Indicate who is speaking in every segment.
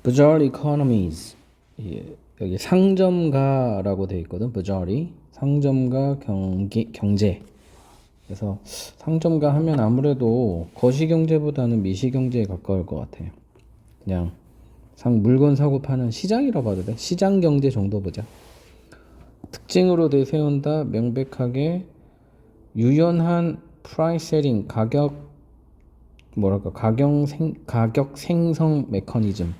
Speaker 1: Bizarre economies. 여기 상점가라고 돼 있거든. Bizarre 상점가 경제. 그래서 상점가 하면 아무래도 거시경제보다는 미시경제에 가까울 것 같아요. 그냥 물건 사고 파는 시장이라고 봐도 돼. 시장 경제 정도 보자. 특징으로 내세운다. 명백하게 유연한 프라이스 세팅 가격 생성 메커니즘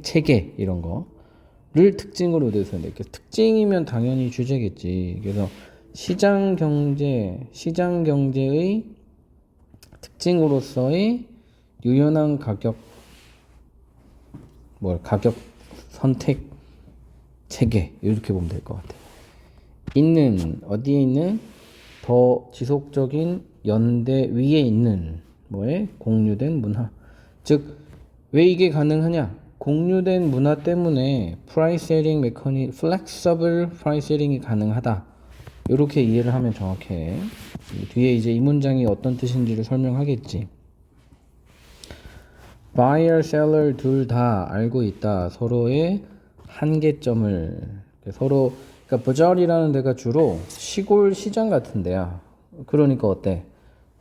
Speaker 1: 체계 이런 거를 특징으로 내세운다. 이렇게 특징이면 당연히 주제겠지. 그래서 시장 경제의 특징으로서의 유연한 가격 선택 체계 이렇게 보면 될 것 같아. 어디에 있는 더 지속적인 연대 위에 있는 공유된 문화. 즉 왜 이게 가능하냐? 공유된 문화 때문에 플렉서블 프라이스 세팅이 가능하다. 이렇게 이해를 하면 정확해. 뒤에 이제 이 문장이 어떤 뜻인지를 설명하겠지. Buyer, seller 둘 다 알고 있다. 서로의 한계점을. 그러니까 버자리라는 데가 주로 시골 시장 같은 데야. 그러니까 어때?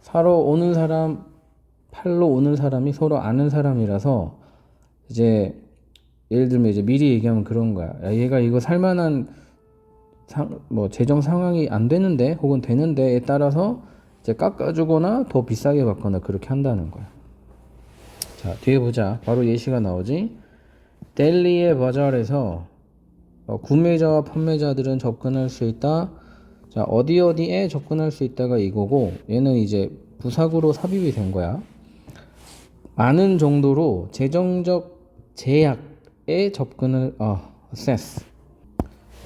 Speaker 1: 사러 오는 사람, 팔러 오는 사람이 서로 아는 사람이라서 이제 예를 들면 이제 미리 얘기하면 그런 거야. 야, 얘가 이거 살만한 재정 상황이 안 되는데 혹은 되는데에 따라서 이제 깎아주거나 더 비싸게 받거나 그렇게 한다는 거야. 자, 뒤에 보자. 바로 예시가 나오지. 델리의 바자르에서 구매자와 판매자들은 접근할 수 있다. 자, 어디에 접근할 수 있다가 이거고, 얘는 이제 부사구로 삽입이 된 거야. 많은 정도로 재정적 제약에 접근을 assess.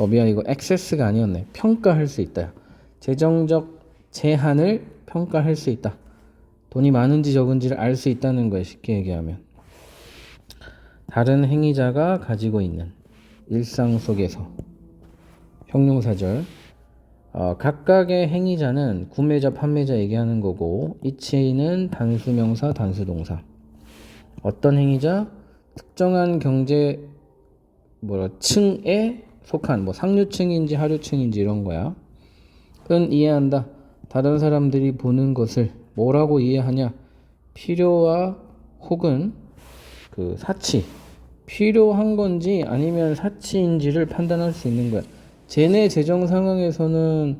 Speaker 1: 미안, 이거 access가 아니었네. 평가할 수 있다. 재정적 제한을 평가할 수 있다. 돈이 많은지 적은지를 알 수 있다는 거야. 쉽게 얘기하면 다른 행위자가 가지고 있는 일상 속에서 형용사절 각각의 행위자는 구매자 판매자 얘기하는 거고 이치는 단수명사 단수동사. 어떤 행위자? 특정한 경제 층에 속한 상류층인지 하류층인지 이런 거야. 은 이해한다. 다른 사람들이 보는 것을 뭐라고 이해하냐? 필요와 혹은 그 사치, 필요한 건지 아니면 사치인지를 판단할 수 있는 거야. 쟤네 재정 상황에서는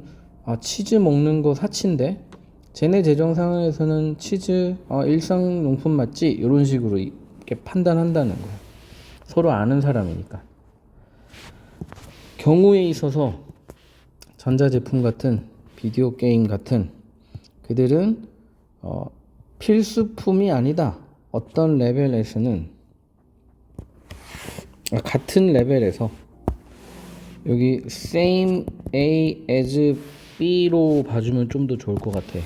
Speaker 1: 치즈 먹는 거 사치인데 쟤네 재정 상황에서는 치즈 일상용품 맞지? 이런 식으로 이렇게 판단한다는 거야. 서로 아는 사람이니까. 경우에 있어서 전자제품 같은 비디오 게임 같은 그들은 필수품이 아니다. 어떤 레벨에서는 같은 레벨에서 여기 same A as B로 봐주면 좀 더 좋을 것 같아.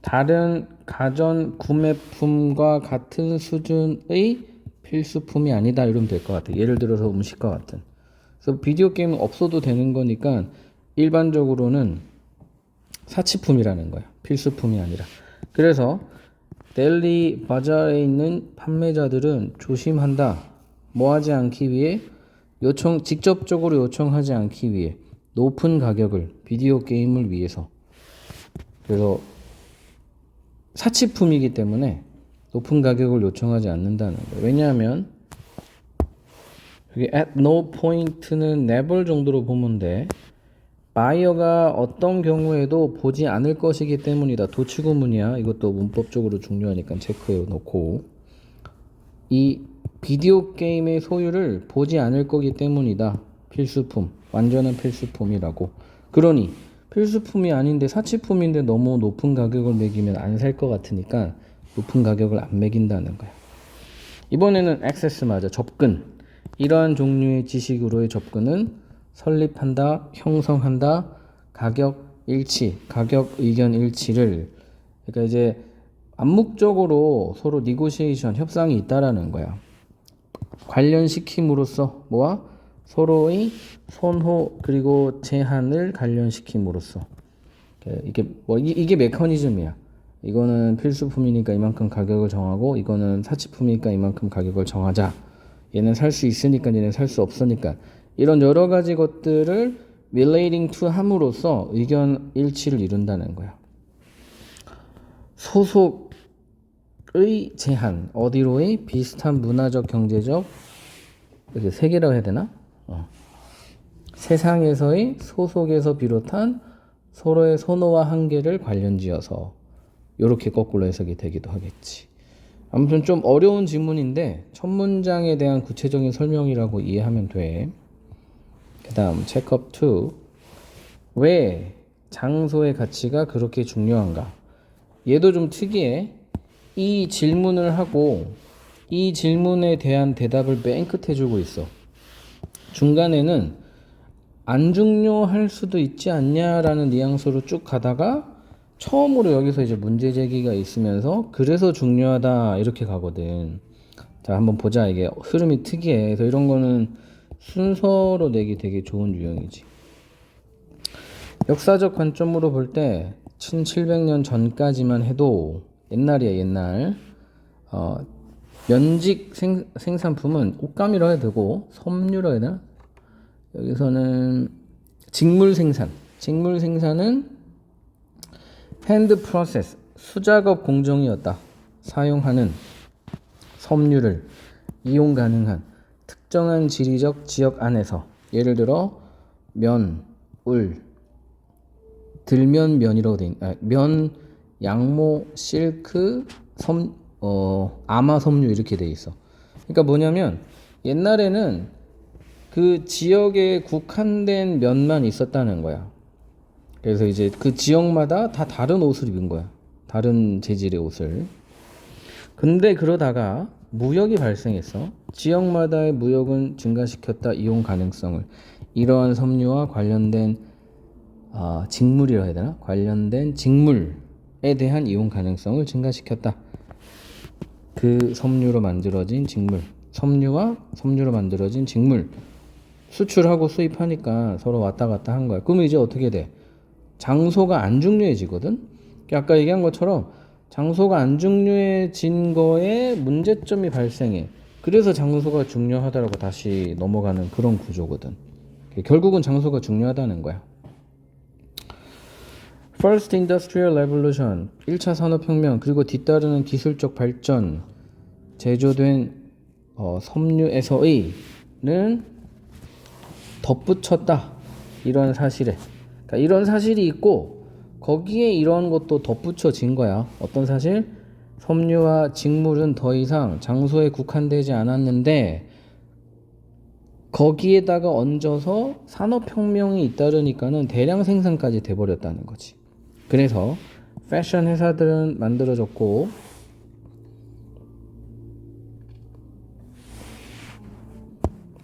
Speaker 1: 다른 가전 구매품과 같은 수준의 필수품이 아니다 이러면 될 것 같아. 예를 들어서 음식과 같은. 그래서 비디오 게임은 없어도 되는 거니까 일반적으로는 사치품이라는 거야. 필수품이 아니라. 그래서 델리 바자르에 있는 판매자들은 조심한다. 뭐하지 않기 위해 직접적으로 요청하지 않기 위해 높은 가격을 비디오 게임을 위해서. 그래서 사치품이기 때문에 높은 가격을 요청하지 않는다는 거예요. 왜냐하면 여기 at no point는 never 정도로 보면 돼. 바이어가 어떤 경우에도 보지 않을 것이기 때문이다. 도치구문이야. 이것도 문법적으로 중요하니까 체크해 놓고. 이 비디오 게임의 소유를 보지 않을 거기 때문이다. 필수품. 완전한 필수품이라고. 그러니 필수품이 아닌데 사치품인데 너무 높은 가격을 매기면 안 살 것 같으니까 높은 가격을 안 매긴다는 거야. 이번에는 액세스 맞아. 접근. 이러한 종류의 지식으로의 접근은 설립한다, 형성한다, 가격 의견 일치를. 그러니까 이제 암묵적으로 서로 니고시에이션, 협상이 있다라는 거야. 관련시킴으로써 서로의 선호 그리고 제한을 관련시킴으로써. 이게 메커니즘이야. 이거는 필수품이니까 이만큼 가격을 정하고 이거는 사치품이니까 이만큼 가격을 정하자. 얘는 살 수 있으니까 얘는 살 수 없으니까 이런 여러 가지 것들을 relating to 함으로써 의견 일치를 이룬다는 거야. 소속의 제한 어디로의 비슷한 문화적 경제적 이렇게 세 개라고 해야 되나? 세상에서의 소속에서 비롯한 서로의 선호와 한계를 관련지어서 이렇게 거꾸로 해석이 되기도 하겠지. 아무튼 좀 어려운 지문인데 첫 문장에 대한 구체적인 설명이라고 이해하면 돼. 그 다음 체크업 2. 왜 장소의 가치가 그렇게 중요한가? 얘도 좀 특이해. 이 질문을 하고 이 질문에 대한 대답을 맨 끝에 주고 있어. 중간에는 안 중요할 수도 있지 않냐라는 뉘앙스로 쭉 가다가 처음으로 여기서 이제 문제 제기가 있으면서 그래서 중요하다 이렇게 가거든. 자, 한번 보자. 이게 흐름이 특이해. 그래서 이런 거는 순서로 내기 되게 좋은 유형이지. 역사적 관점으로 볼 때 1700년 전까지만 해도 옛날이야, 옛날. 면직 생산품은 옷감이라 해야 되고 섬유라 해야 되나? 여기서는 직물 생산은 핸드 프로세스, 수작업 공정이었다. 사용하는 섬유를 이용 가능한 특정한 지리적 지역 안에서 예를 들어 면, 울, 들면면이라고 돼 있는 면, 양모, 실크, 아마 섬유 이렇게 돼 있어. 그러니까 뭐냐면 옛날에는 그 지역에 국한된 면만 있었다는 거야. 그래서 이제 그 지역마다 다 다른 옷을 입은 거야. 다른 재질의 옷을. 근데 그러다가 무역이 발생했어. 지역마다의 무역은 증가시켰다. 이용 가능성을. 이러한 섬유와 관련된 직물이라 해야 되나? 관련된 직물에 대한 이용 가능성을 증가시켰다. 그 섬유로 만들어진 직물. 섬유와 섬유로 만들어진 직물. 수출하고 수입하니까 서로 왔다 갔다 한 거야. 그러면 이제 어떻게 돼? 장소가 안 중요해지거든? 아까 얘기한 것처럼 장소가 안 중요해진 거에 문제점이 발생해. 그래서 장소가 중요하다라고 다시 넘어가는 그런 구조거든. 결국은 장소가 중요하다는 거야. First Industrial Revolution, 1차 산업혁명, 그리고 뒤따르는 기술적 발전, 제조된 섬유에서의는 덧붙였다. 이런 사실에. 그러니까 이런 사실이 있고 거기에 이런 것도 덧붙여진 거야. 어떤 사실? 섬유와 직물은 더 이상 장소에 국한되지 않았는데 거기에다가 얹어서 산업혁명이 잇따르니까는 대량 생산까지 돼버렸다는 거지. 그래서 패션 회사들은 만들어졌고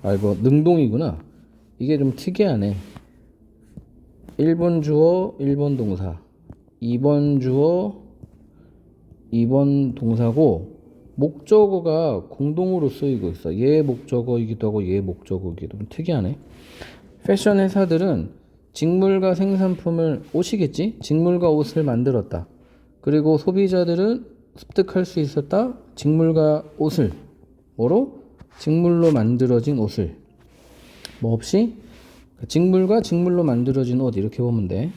Speaker 1: 이거 능동이구나. 이게 좀 특이하네. 1번 주어 1번 동사, 2번 주어 2번 동사고 목적어가 공동으로 쓰이고 있어. 얘 목적어이기도 하고 얘 목적어이기도 하고. 특이하네. 패션 회사들은 직물과 생산품을, 옷이겠지? 직물과 옷을 만들었다. 그리고 소비자들은 습득할 수 있었다. 직물과 옷을 뭐로? 직물로 만들어진 옷을 뭐 없이? 직물과 직물로 만들어진 옷 이렇게 보면 돼.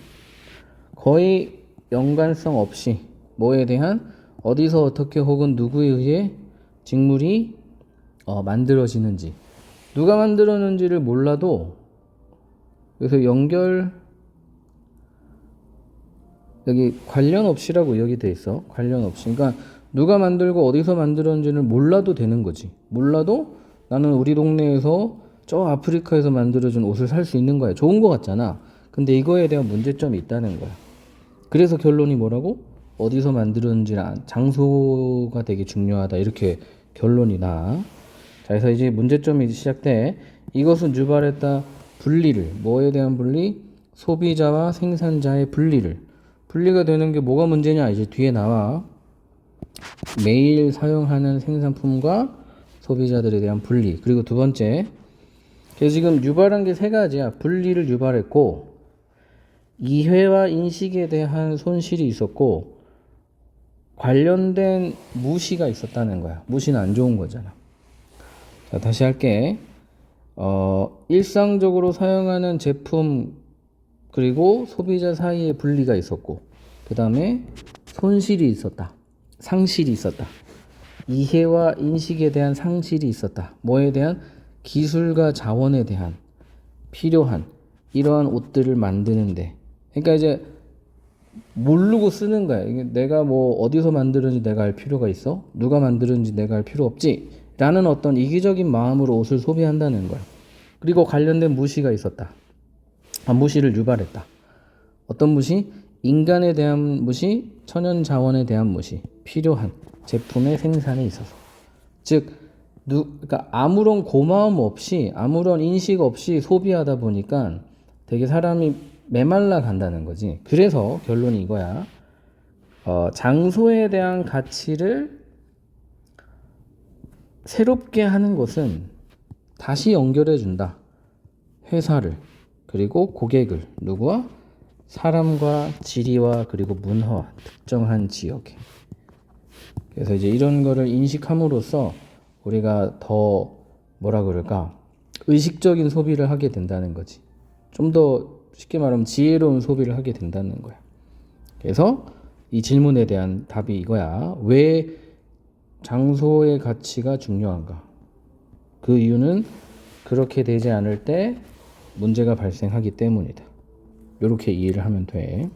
Speaker 1: 거의 연관성 없이 뭐에 대한 어디서 어떻게 혹은 누구에 의해 직물이 만들어지는지 누가 만들었는지를 몰라도 그래서 여기 관련 없이라고 여기 돼 있어. 관련 없이. 그러니까 누가 만들고 어디서 만들었는지를 몰라도 되는 거지. 몰라도 나는 우리 동네에서 저 아프리카에서 만들어준 옷을 살 수 있는 거야. 좋은 거 같잖아. 근데 이거에 대한 문제점이 있다는 거야. 그래서 결론이 뭐라고? 어디서 만들었는지 장소가 되게 중요하다. 이렇게 결론이 나. 자, 그래서 이제 문제점이 시작돼. 이것은 유발했다. 분리를. 뭐에 대한 분리? 소비자와 생산자의 분리를. 분리가 되는 게 뭐가 문제냐? 이제 뒤에 나와. 매일 사용하는 생산품과 소비자들에 대한 분리. 그리고 두 번째. 그래서 지금 유발한 게 세 가지야. 분리를 유발했고, 이해와 인식에 대한 손실이 있었고, 관련된 무시가 있었다는 거야. 무시는 안 좋은 거잖아. 자, 다시 할게. 일상적으로 사용하는 제품 그리고 소비자 사이에 분리가 있었고, 그 다음에 손실이 있었다. 상실이 있었다. 이해와 인식에 대한 상실이 있었다. 뭐에 대한? 기술과 자원에 대한 필요한 이러한 옷들을 만드는데, 그러니까 이제 모르고 쓰는 거야. 이게 내가 뭐 어디서 만드는지 내가 알 필요가 있어? 누가 만드는지 내가 알 필요 없지? 라는 어떤 이기적인 마음으로 옷을 소비한다는 거야. 그리고 관련된 무시가 있었다. 무시를 유발했다. 어떤 무시? 인간에 대한 무시, 천연 자원에 대한 무시, 필요한 제품의 생산에 있어서. 즉, 그러니까 아무런 고마움 없이, 아무런 인식 없이 소비하다 보니까 되게 사람이 메말라 간다는 거지. 그래서 결론이 이거야. 장소에 대한 가치를 새롭게 하는 것은 다시 연결해 준다. 회사를, 그리고 고객을, 누구와? 사람과 지리와 그리고 문화와 특정한 지역에. 그래서 이제 이런 거를 인식함으로써 우리가 더 뭐라 그럴까? 의식적인 소비를 하게 된다는 거지. 좀 더 쉽게 말하면 지혜로운 소비를 하게 된다는 거야. 그래서 이 질문에 대한 답이 이거야. 왜 장소의 가치가 중요한가? 그 이유는 그렇게 되지 않을 때 문제가 발생하기 때문이다. 이렇게 이해를 하면 돼.